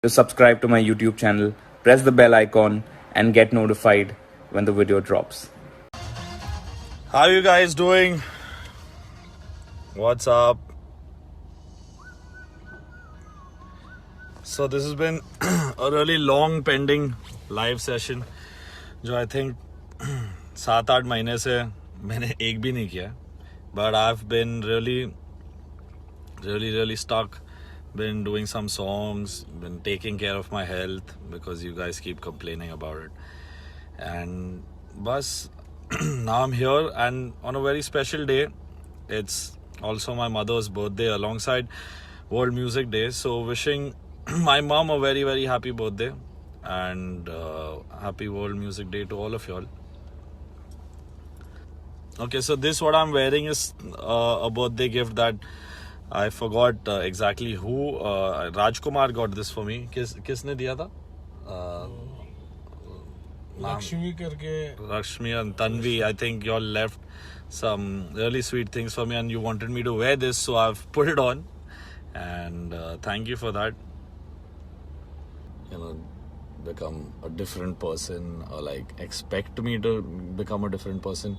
to subscribe to my YouTube channel, press the bell icon, and get notified when the video drops. How are you guys doing? What's up? So this has been a really long pending live session जो I think 7-8 महीने से मैंने एक भी नहीं किया. But I've been really stuck. Been doing some songs, been taking care of my health because you guys keep complaining about it. And bus, now I'm here and on a very special day. It's also my mother's birthday alongside World Music Day. So wishing my mom a very happy birthday and happy World Music Day to all of y'all. Okay, so this what I'm wearing is a birthday gift that I forgot exactly who. Rajkumar got this for me. किसने दिया था? Lakshmi and Tanvi. I think y'all left some really sweet things for me and you wanted me to wear this, so I've put it on. And thank you for that. You know, become a different person or like expect me to become a different person.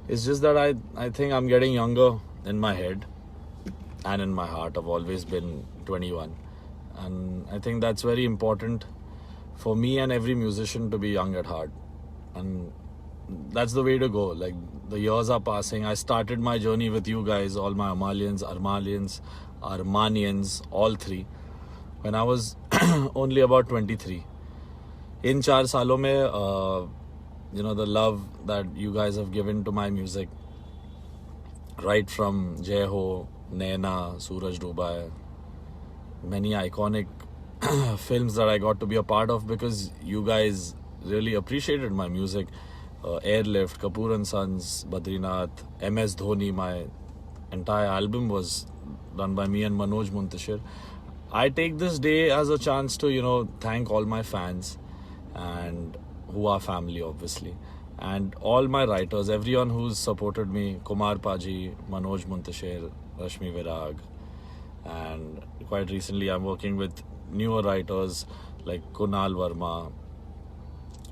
It's just that I think I'm getting younger in my head and in my heart. I've always been 21 and I think that's very important for me and every musician to be young at heart, and that's the way to go. Like the years are passing. I started my journey with you guys, all my Amalians, Armanians, all three, when I was only about 23. In 4 सालों में you know, the love that you guys have given to my music, right from Jai Ho, Naina, Suraj Dubai, many iconic films that I got to be a part of because you guys really appreciated my music. Airlift, Kapoor and Sons, Badrinath, MS Dhoni. My entire album was done by me and Manoj Muntashir. I take this day as a chance to, you know, thank all my fans and who are family obviously, and all my writers, everyone who's supported me, Kumar Paji, Manoj Muntashir, Rashmi Virag, and quite recently I'm working with newer writers like Kunal Verma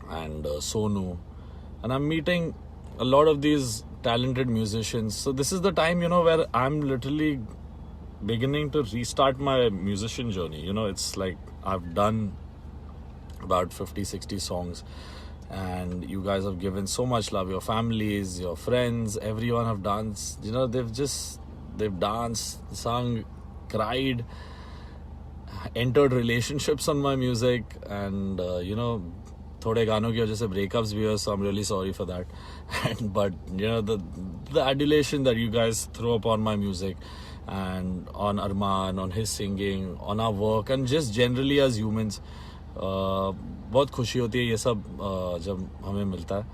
and Sonu, and I'm meeting a lot of these talented musicians. So this is the time, you know, where I'm literally beginning to restart my musician journey. You know, it's like I've done about 50-60 songs and you guys have given so much love. Your families, your friends, everyone have danced. You know, they've danced, sung, cried, entered relationships on my music, and you know, थोड़े गानों की वजह से breakups भी हुए, so I'm really sorry for that. But you know, the adulation that you guys throw upon my music and on Arman, on his singing, on our work, and just generally as humans, बहुत खुशी होती है ये सब जब हमें मिलता है,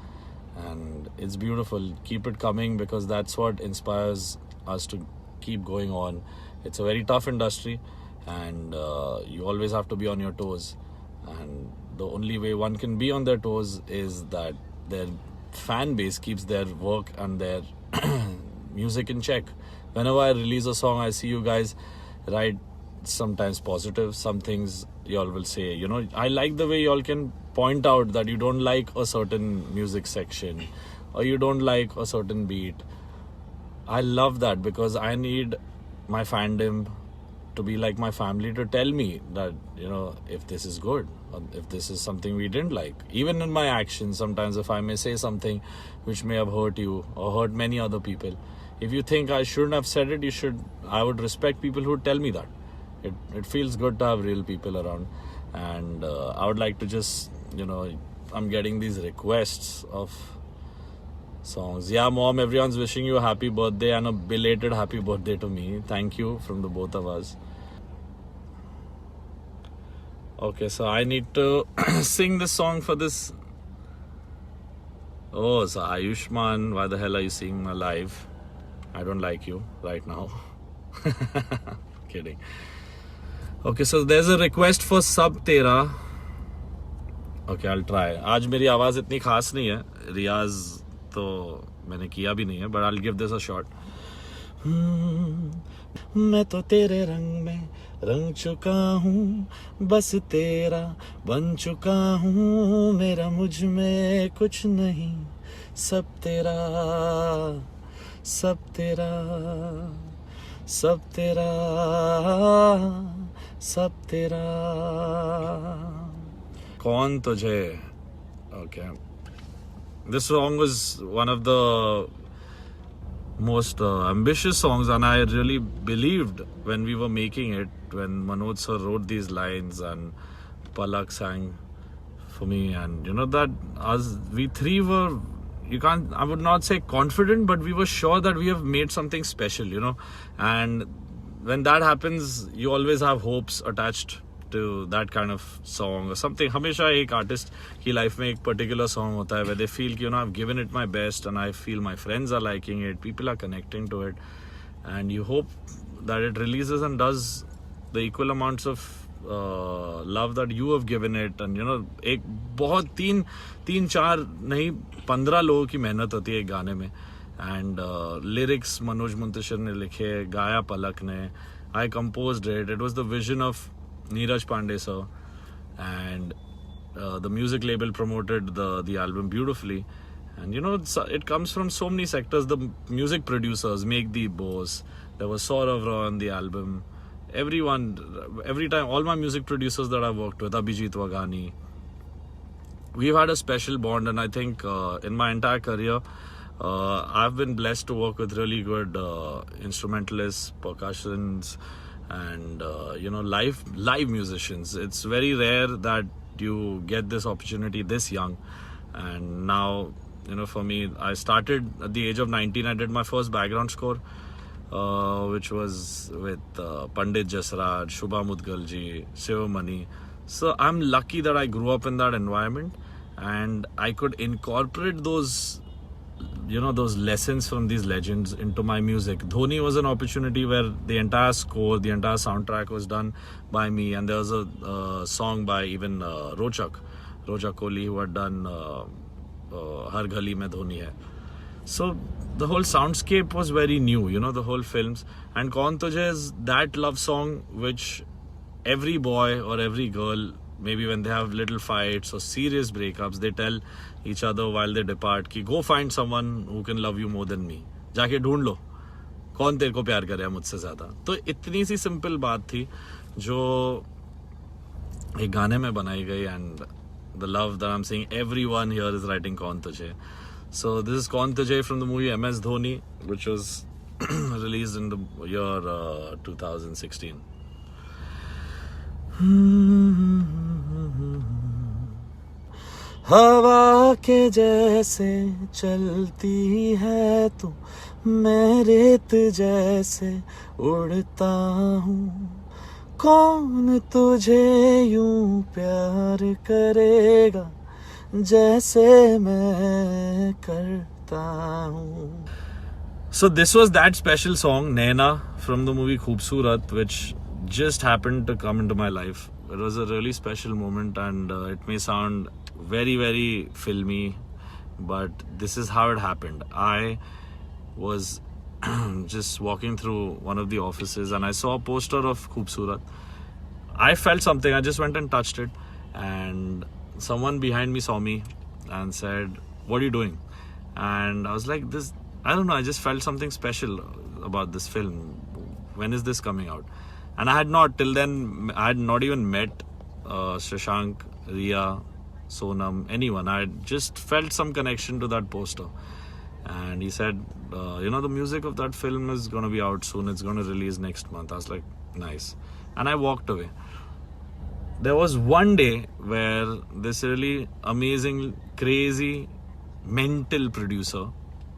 and it's beautiful. Keep it coming because that's what inspires us to keep going on. It's a very tough industry and you always have to be on your toes, and the only way one can be on their toes is that their fan base keeps their work and their music in check. Whenever I release a song, I see you guys write sometimes positive, some things y'all will say, you know, I like the way y'all can point out that you don't like a certain music section or you don't like a certain beat. I love that because I need my fandom to be like my family, to tell me that, you know, if this is good or if this is something we didn't like. Even in my actions, sometimes if I may say something which may have hurt you or hurt many other people, if you think I shouldn't have said it, I would respect people who tell me that. It feels good to have real people around, and I would like to just, you know, I'm getting these requests of songs. Yeah, mom, everyone's wishing you a happy birthday and a belated happy birthday to me. Thank you from the both of us. Okay, so I need to sing this song for this. Oh, so Ayushman, why the hell are you singing my live? I don't like you right now. Kidding. Okay, so there's a request for Sab Tera. Okay, I'll try. आज मेरी आवाज़ इतनी खास नहीं है, रियाज तो मैंने किया भी नहीं है, but I'll give this a shot. मैं तो तेरे रंग में रंग चुका हूँ बस तेरा, बन चुका हूँ मेरा मुझ में कुछ नहीं, सब तेरा, सब तेरा, सब तेरा, सब तेरा. कौन तुझे. Okay. This song was one of the most ambitious songs, and I really believed when we were making it, when Manoj sir wrote these lines and Palak sang for me, and you know that us we three were, you can't, I would not say confident, but we were sure that we have made something special, you know. And when that happens, you always have hopes attached to that kind of song or something. हमेशा एक artist की life में एक particular song होता है where they feel कि, you know, I've given it my best and I feel my friends are liking it, people are connecting to it, and you hope that it releases and does the equal amounts of love that you have given it. And you know, एक बहुत तीन चार नहीं 15 लोगों की मेहनत होती है एक गाने में. And lyrics मनोज मुंतशिर ने लिखे, गाया पलक ने, I composed it. It was the vision of Neeraj Pandey sir, and the music label promoted the album beautifully. And you know, it comes from so many sectors. The music producers, Make the Boss, there was Saurav Roy on the album. Everyone, every time, all my music producers that I've worked with, Abhijit Waghani, we've had a special bond. And I think in my entire career, I've been blessed to work with really good instrumentalists, percussions, and you know, live musicians. It's very rare that you get this opportunity this young. And now, you know, for me, I started at the age of 19. I did my first background score, which was with Pandit Jasraj, Shubha Mudgalji, Shivamani. So I'm lucky that I grew up in that environment and I could incorporate those, you know, those lessons from these legends into my music. Dhoni was an opportunity where the entire score, the entire soundtrack was done by me, and there was a song by even Rochak Kohli, who had done Har Gali Mein Dhoni Hai. So the whole soundscape was very new, you know, the whole films. And Kaun Tujhe is that love song which every boy or every girl, maybe when they have little fights or serious breakups, they tell each other while they depart कि go find someone who can love you more than me. जाके ढूंढ लो कौन तेरे को प्यार करे मुझसे ज्यादा. तो इतनी सी सिंपल बात थी जो एक गाने में बनाई गई. And the love that I'm seeing everyone here is writing Kaun Tujhe. So this is Kaun Tujhe from the movie MS Dhoni, which was released in the year 2016. हवा के जैसे चलती है तू, मैं रेत जैसे उड़ता हूँ. कौन तुझे यूं प्यार करेगा जैसे मैं करता हूँ. So this was that special song, Naina, from the movie Khoobsurat, which just happened to come into my life. It was a really special moment, and it may sound very, very filmy, but this is how it happened. I was just walking through one of the offices and I saw a poster of Khoobsurat. I felt something. I just went and touched it, and someone behind me saw me and said, "What are you doing?" And I was like, "This, I don't know, I just felt something special about this film. When is this coming out?" And I had not, till then, I had not even met Shashank, Riya, Sonam, anyone. I had just felt some connection to that poster. And he said, you know, the music of that film is going to be out soon. It's going to release next month. I was like, nice. And I walked away. There was one day where this really amazing, crazy, mental producer,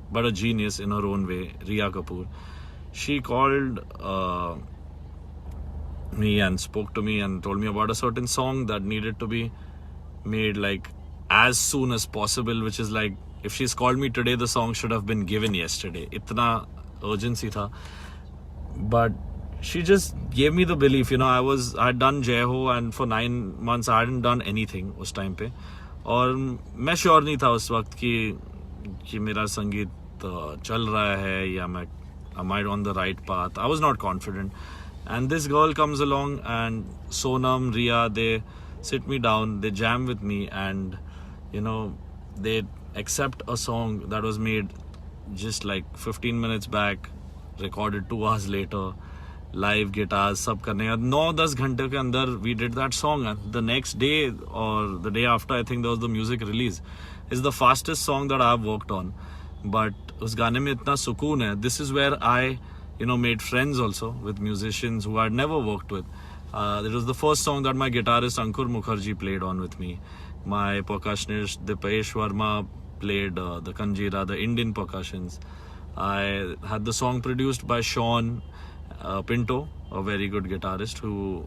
but a genius in her own way, Riya Kapoor, she called me and spoke to me and told me about a certain song that needed to be made like as soon as possible, which is like, if she's called me today, the song should have been given yesterday. Itna urgency tha. But she just gave me the belief, you know. I had done Jai Ho, and for 9 months I hadn't done anything उस time पे, और मैं sure नहीं था उस वक्त कि मेरा संगीत चल रहा है या मैं am I on the right path. I was not confident, And this girl comes along, and Sonam, Riya, they sit me down, they jam with me, and you know, they accept a song that was made just like 15 minutes back, recorded 2 hours later, live guitars सब करने का 9-10 घंटे के अंदर we did that song, and the next day or the day after I think there was the music release. It's the fastest song that I have worked on, but उस गाने में इतना सुकून है. This is where I made friends also with musicians who I had never worked with. It was the first song that my guitarist Ankur Mukherjee played on with me. My percussionist Dipesh Verma played the kanjira, the Indian percussions. I had the song produced by Sean Pinto, a very good guitarist, who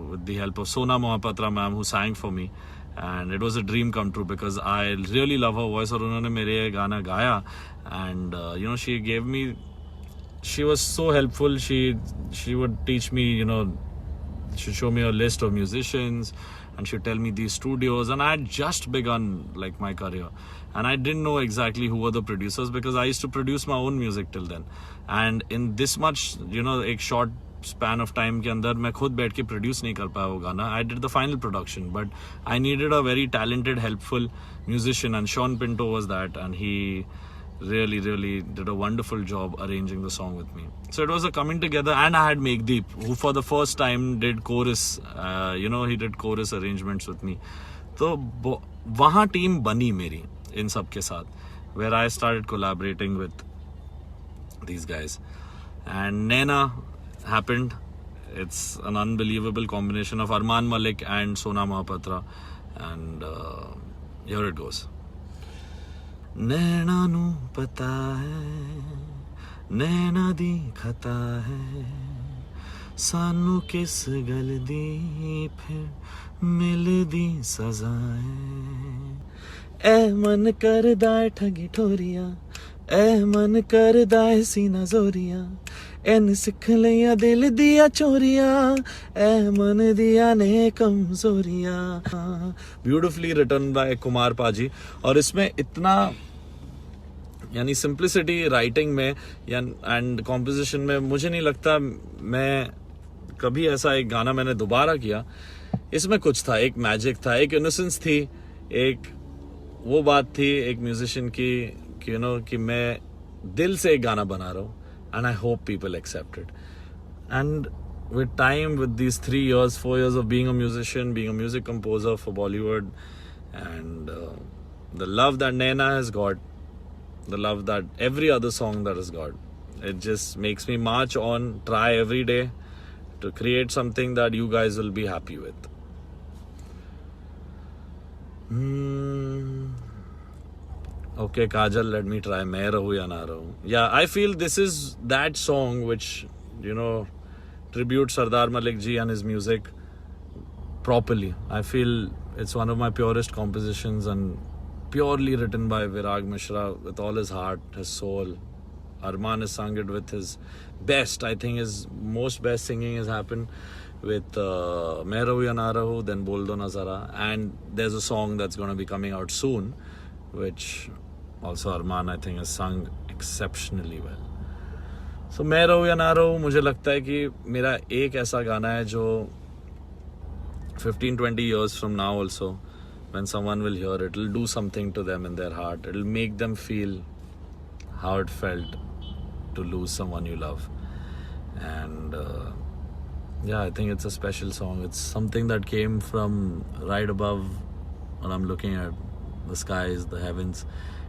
with the help of Sona Mohapatra ma'am, who sang for me. And it was a dream come true because I really love her voice. और उन्होंने मेरे ये गाना गाया, and she gave me, she was so helpful. She would teach me, she'd show me a list of musicians, and she'd tell me these studios. And I had just begun like my career, and I didn't know exactly who were the producers because I used to produce my own music till then. And in this much, एक short span of time के अंदर मैं खुद बैठ के produce नहीं कर पाया वो गाना. I did the final production, but I needed a very talented, helpful musician, and Sean Pinto was that, and he really did a wonderful job arranging the song with me. So it was a coming together, and I had Megdeep, who for the first time did chorus. He did chorus arrangements with me. तो वहाँ team बनी मेरी इन सब के साथ, where I started collaborating with these guys. And Naina happened. It's an unbelievable combination of Arman Malik and Sona Mohapatra, and here it goes. नैना नू पता है, नैना दी खता है, सानू किस गल दी फिर मिल दी सजा है. ए मन करदा है ठगी ठोरिया, ए मन करदा है सीना जोरिया, एन सिख लिया दिल दिया चोरिया, ए मन दिया ने कमजोरिया. ब्यूटिफुली रिटन बाय कुमार पाजी. और इसमें इतना यानी सिंप्लिसिटी राइटिंग में एंड कॉम्पोजिशन में, मुझे नहीं लगता मैं कभी ऐसा एक गाना मैंने दोबारा किया. इसमें कुछ था, एक मैजिक था, एक इनोसेंस थी, एक वो बात थी एक म्यूजिशियन की कि मैं दिल से एक गाना बना रहा हूँ. And I hope people accept it. And with time, with these 3 years, 4 years of being a musician, being a music composer for Bollywood, and the love that Naina has got, the love that every other song that has got, it just makes me march on, try every day to create something that you guys will be happy with. Okay, Kajal, let me try Main Rahu Ya Na Rahu. Yeah, I feel this is that song which, tributes Sardar Malik ji and his music properly. I feel it's one of my purest compositions and purely written by Virag Mishra with all his heart, his soul. Arman has sung it with his best. I think his most best singing has happened with Main Rahu Ya Na Rahu, then Bol Do Na Zara. And there's a song that's going to be coming out soon, which also Arman I think has sung exceptionally well. So मैं रहूँ या ना रहूँ, मुझे लगता है कि मेरा एक ऐसा गाना है जो 15-20 years from now also, when someone will hear it, it'll do something to them in their heart. It'll make them feel how it felt to lose someone you love. And yeah, I think it's a special song. It's something that came from right above when I'm looking at the skies, the heavens.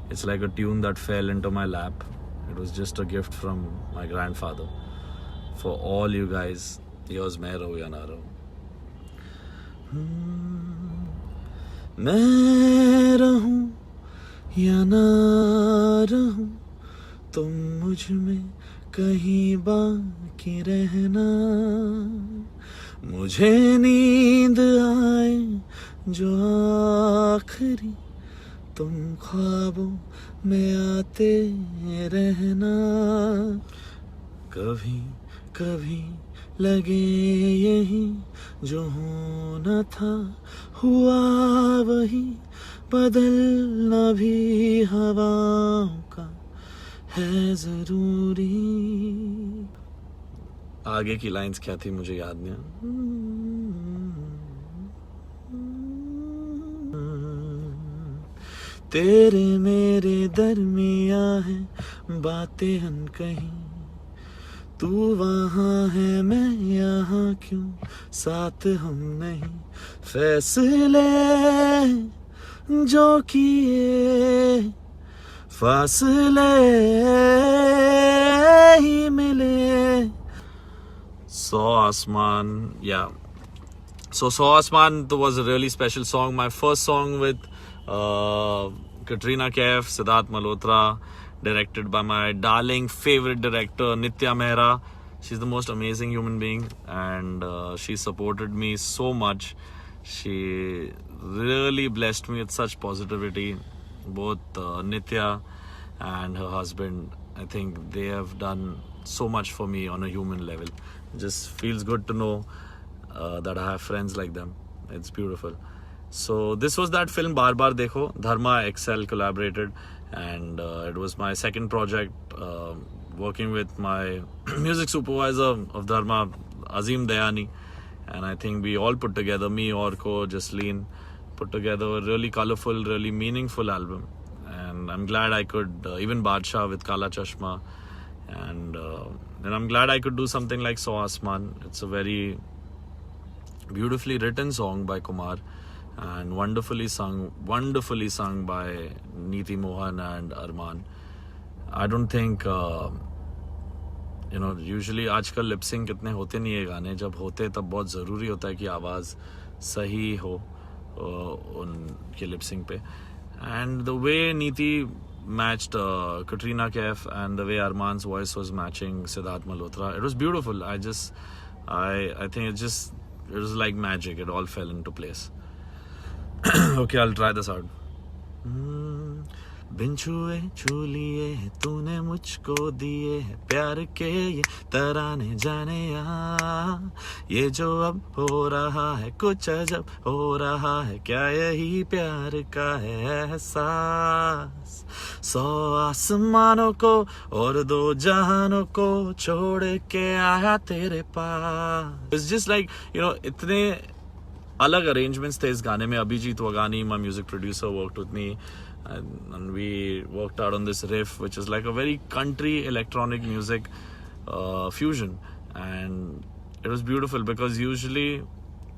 It's like a tune that fell into my lap. It was just a gift from my grandfather. For all you guys, here's Main Rahu Ya Na Rahu. मैं रहूं या ना रहूं, तुम मुझ में कहीं बाकी रहना. मुझे नींद आए जो आखिरी, तुम ख्वाबों में आते रहना. कभी कभी लगे यही जो होना था हुआ वही, बदलना भी हवाओं का है जरूरी. आगे की लाइंस क्या थी मुझे याद नहीं। तेरे मेरे दरमिया है बातें अनकही, तू वहाँ है मैं यहाँ क्यों साथ हम नहीं, फैसले जो किए फासले ही मिले। सौ आसमान, yeah. So Saw Asman was a really special song. My first song with Katrina Kaif, Siddharth Malhotra, directed by my darling favorite director Nitya Mehra. She's the most amazing human being, and she supported me so much. She really blessed me with such positivity. Both Nitya and her husband, I think they have done so much for me on a human level. It just feels good to know that I have friends like them. It's beautiful. So this was that film Bar Bar Dekho. Dharma XL collaborated, and it was my second project working with my music supervisor of Dharma, Azim Dayani, and I think we all put together, me, Orko, Jasleen, put together a really colorful, really meaningful album. And I'm glad I could, even Badshah with Kala Chashma, and I'm glad I could do something like Saw Asman. It's a very beautifully written song by Kumar and wonderfully sung by Neeti Mohan and Arman. I don't think usually आजकल lip sync इतने होते नहीं है गाने, जब होते तब बहुत ज़रूरी होता है कि आवाज़ सही हो उनके लिप सिंक पे. And the way Neeti matched Katrina Kaif and the way Arman's voice was matching Siddharth Malhotra, it was beautiful. I think it was like magic. It all fell into place. Okay, I'll try this out. बिन छुए छू लिए तूने मुझको दिए प्यार के ये तराने जाने या, ये जो अब हो रहा है कुछ अजब हो रहा है, क्या यही प्यार का है एहसास, 100 आसमानों को और 2 जहानों को छोड़ के आया तेरे पास. It's just like, इतने अलग arrangements थे इस गाने में. Abhijit वगानी, my music producer, worked with me. And we worked out on this riff, which is like a very country electronic music fusion, and it was beautiful because usually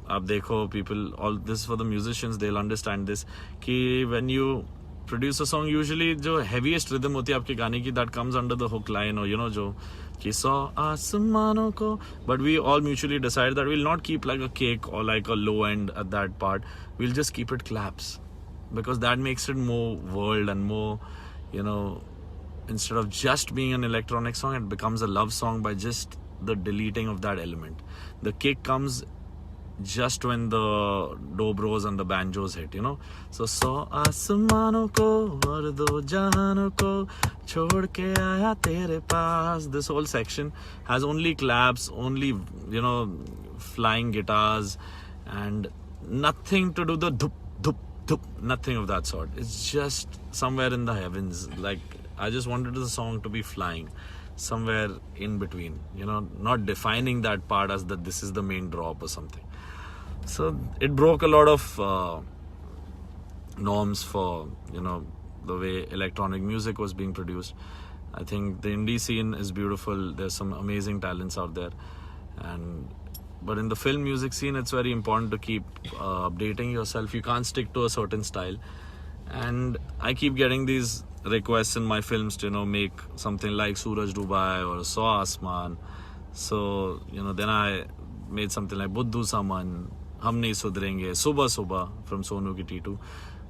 आप देखो, people, all this for the musicians, they'll understand this, कि when you produce a song, usually जो heaviest rhythm होती है आपके गाने की, that comes under the hook line, or जो कि 100 आसमानों को, but we all mutually decided that we'll not keep like a cake or like a low end at that part. We'll just keep it claps, because that makes it more world and more, instead of just being an electronic song, it becomes a love song by just the deleting of that element. The kick comes just when the dobros and the banjos hit, So 100 आसमानों को और 2 जहानों को छोड़ के आया तेरे पास. This whole section has only claps, only, flying guitars, and nothing to do the dhup, dhup, dhup, nothing of that sort. It's just somewhere in the heavens. Like, I just wanted the song to be flying somewhere in between, not defining that part as that this is the main drop or something. So it broke a lot of norms for, the way electronic music was being produced. I think the indie scene is beautiful. There's some amazing talents out there. But in the film music scene, it's very important to keep updating yourself. You can't stick to a certain style. And I keep getting these requests in my films to, make something like Suraj Dubai or Saw Asman. So, then I made something like Buddhu Saman, Hum Nahi Sudhrenge, Subah Subah from Sonu Ki T2.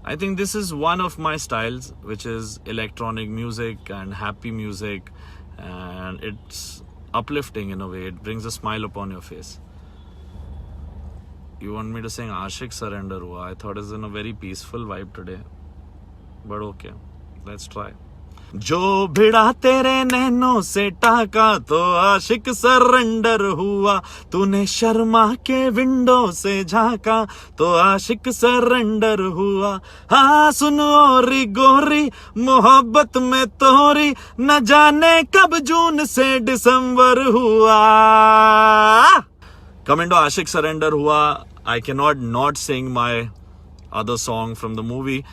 I think this is one of my styles, which is electronic music and happy music, and it's uplifting in a way. It brings a smile upon your face. You want me to sing Ashik Surrender Hua? I thought it's in a very peaceful vibe today, but okay, let's try. जो भिड़ा तेरे नैनों से टाका तो आशिक surrender हुआ, तूने शर्मा के window से झांका तो आशिक सरेंडर हुआ। हाँ सुन ओरी गोरी मोहब्बत में तोरी, न जाने कब जून से दिसंबर हुआ। Coming to Ashik Surrender Hua, I cannot not sing my other song from the movie.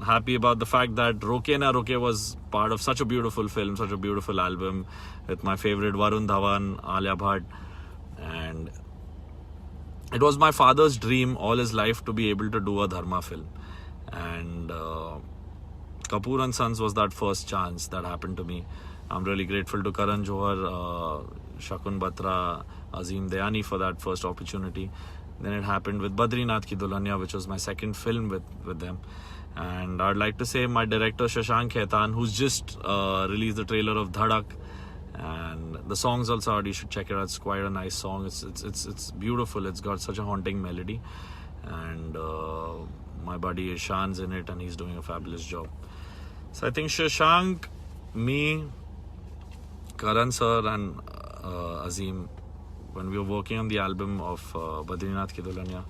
Happy about the fact that Roke Na Roke was part of such a beautiful film, such a beautiful album with my favorite Varun Dhawan, Alia Bhatt. And it was my father's dream all his life to be able to do a Dharma film. And Kapoor and Sons was that first chance that happened to me. I'm really grateful to Karan Johar, Shakun Batra, Azim Dayani for that first opportunity. Then it happened with Badrinath Ki Dulhania, which was my second film with them. And I'd like to say my director Shashank Khaitan, who's just released the trailer of Dhadak, and the song's also out. You should check it out. It's quite a nice song. It's beautiful. It's got such a haunting melody, and my buddy Ishan's in it, and he's doing a fabulous job. So I think Shashank, me, Karan sir, and Azim, when we were working on the album of Badrinath Ki Dulhania,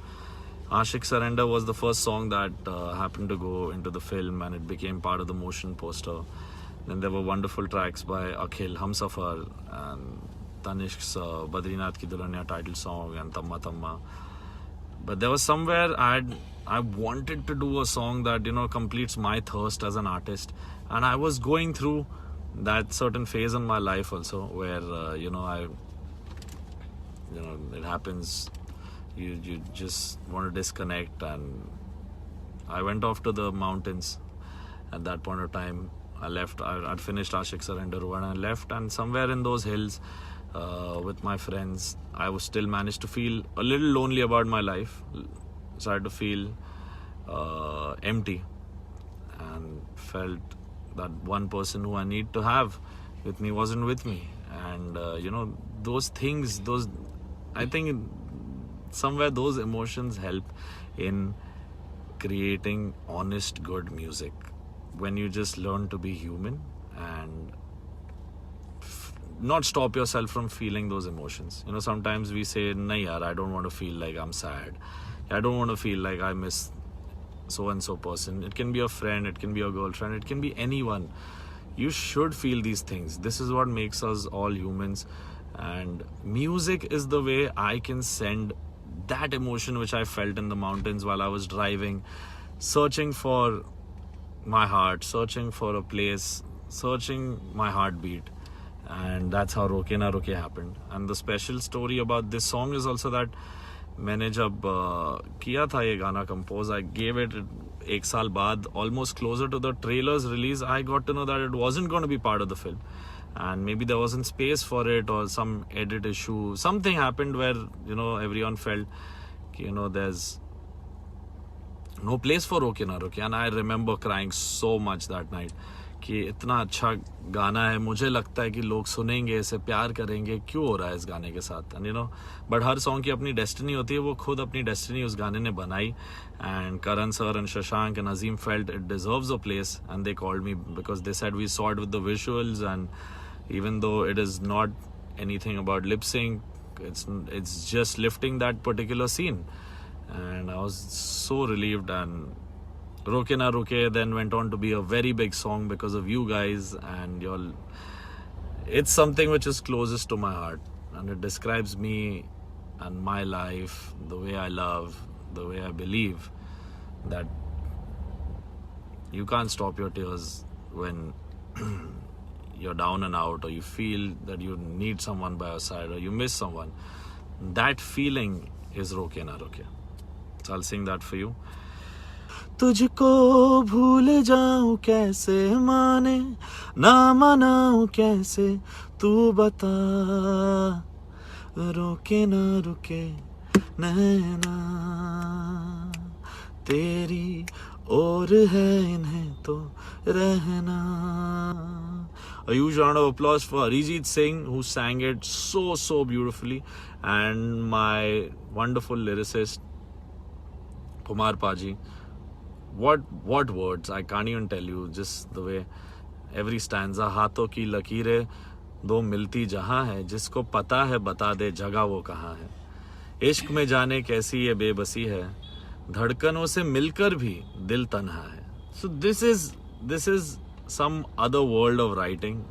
Ashik Surrender was the first song that happened to go into the film, and it became part of the motion poster. Then there were wonderful tracks by Akhil, Humsafar, and Tanishq's Badrinath Ki Dulhania title song, and Tamma Tamma. But there was somewhere I wanted to do a song that, you know, completes my thirst as an artist. And I was going through that certain phase in my life also where, it happens. You just want to disconnect, and I went off to the mountains at that point of time. I left. I'd finished Ashik Surrender and I left, and somewhere in those hills with my friends, I was still managed to feel a little lonely about my life. Started to feel empty, and felt that one person who I need to have with me wasn't with me. And those things, I think somewhere those emotions help in creating honest, good music. When you just learn to be human and not stop yourself from feeling those emotions. Sometimes we say, nahi yaar, I don't want to feel like I'm sad. I don't want to feel like I miss so and so person. It can be a friend, it can be a girlfriend, it can be anyone. You should feel these things. This is what makes us all humans. And music is the way I can send that emotion which I felt in the mountains while I was driving, searching for my heart, searching for a place, searching my heartbeat. And that's how Roke Na Roke happened. And the special story about this song is also that मैंने जब किया था ये गाना compose, I gave it एक साल बाद, almost closer to the trailer's release, I got to know that it wasn't going to be part of the film. And maybe there wasn't space for it, or some edit issue. Something happened where, everyone felt, there's no place for Roke Na Roke. And I remember crying so much that night कि इतना अच्छा गाना है, मुझे लगता है कि लोग सुनेंगे, इसे प्यार करेंगे, क्यों हो रहा है इस गाने के साथ. एंड बट हर सॉन्ग की अपनी डेस्टिनी होती है. वो खुद अपनी डेस्टिनी उस गाने ने बनाई. And Karan sir and Shashank and Azim felt it deserves a place, and they called me because they said we saw it with the visuals. And even though it is not anything about lip sync, it's just lifting that particular scene. And I was so relieved. And Roke Na Roke then went on to be a very big song because of you guys, and it's something which is closest to my heart, and it describes me and my life, the way I love, the way I believe that you can't stop your tears when you're down and out, or you feel that you need someone by your side, or you miss someone. That feeling is Roke Na Roke. So I'll sing that for you. तुझको भूल जाऊं कैसे, माने ना मनाऊं कैसे, तू बता. रोके ना रुके नैना तेरी और है, इन्हें तो रहना. A huge round of applause for Arijit Singh, who sang it so beautifully, and my wonderful lyricist Kumar Paji. What words, I can't even tell you, just the way every stanza हाथों की लकीरें दो मिलती जहां है, जिसको पता है बता दे जगह वो कहाँ है। इश्क में जाने कैसी ये बेबसी है, धड़कनों से मिलकर भी दिल तन्हा है। So this is some other world of writing.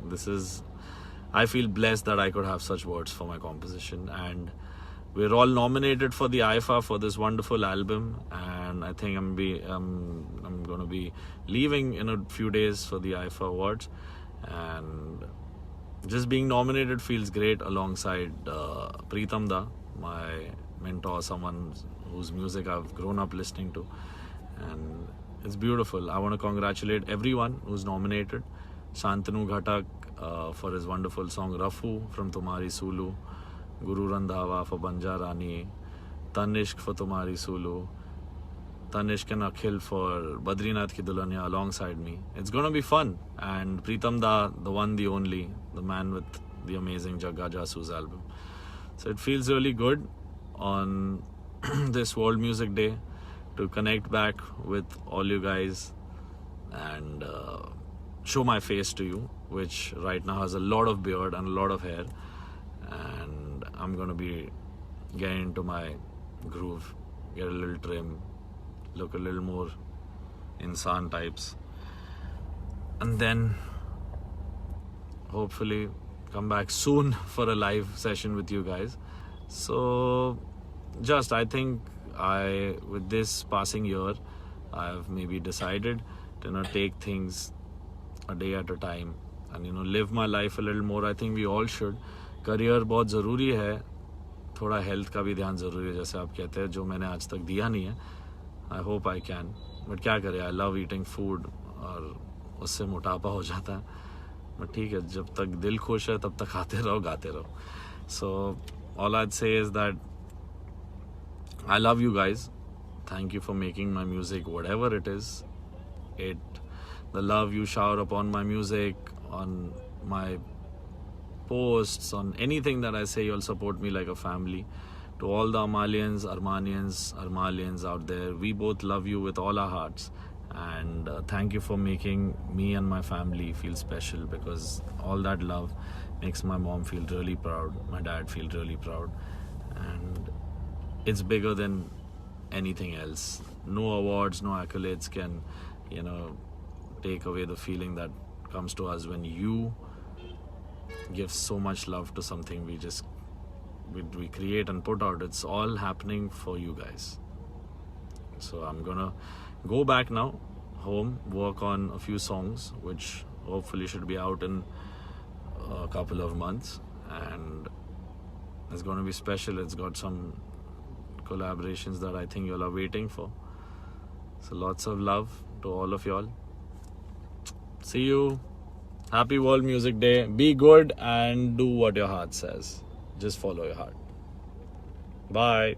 I feel blessed that I could have such words for my composition, and we're all nominated for the IFA for this wonderful album, and I think I'm going to be leaving in a few days for the IFA awards, and just being nominated feels great alongside Pritam Da, my mentor, someone whose music I've grown up listening to, and it's beautiful. I want to congratulate everyone who's nominated. Shantanu Ghatak for his wonderful song Rafu from Tumhari Sulu, Guru Randhawa for Banjarani, Tanishq for Tumhari Sulu, Tanishq and Akhil for Badrinath Ki Dulhania alongside me. It's going to be fun. And Pritam Da, the one, the only, the man with the amazing Jagga Jasu's album. So it feels really good on this World Music Day to connect back with all you guys and show my face to you, which right now has a lot of beard and a lot of hair, and I'm gonna be getting into my groove, get a little trim, look a little more insan types, and then hopefully come back soon for a live session with you guys. So just I think with this passing year, I've maybe decided to take things a day at a time and live my life a little more. I think we all should. Career बहुत ज़रूरी है, थोड़ा health का भी ध्यान ज़रूरी है, जैसे आप कहते हैं, जो मैंने आज तक दिया नहीं है. I hope I can, but क्या करें, I love eating food और उससे मोटापा हो जाता है. But ठीक है, जब तक दिल खुश है तब तक खाते रहो, गाते रहो. So all I'd say is that I love you guys. Thank you for making my music whatever it is. The love you shower upon my music, on my posts, on anything that I say, you'll support me like a family. To all the Amalians, Armalians out there, we both love you with all our hearts. And thank you for making me and my family feel special, because all that love makes my mom feel really proud, my dad feel really proud. And it's bigger than anything else. No awards, no accolades can, take away the feeling that comes to us when you give so much love to something we create and put out. It's all happening for you guys. So I'm gonna go back now home, work on a few songs which hopefully should be out in a couple of months, and it's gonna be special. It's got some collaborations that I think y'all are waiting for. So lots of love to all of y'all. See you. Happy World Music Day. Be good and do what your heart says. Just follow your heart. Bye.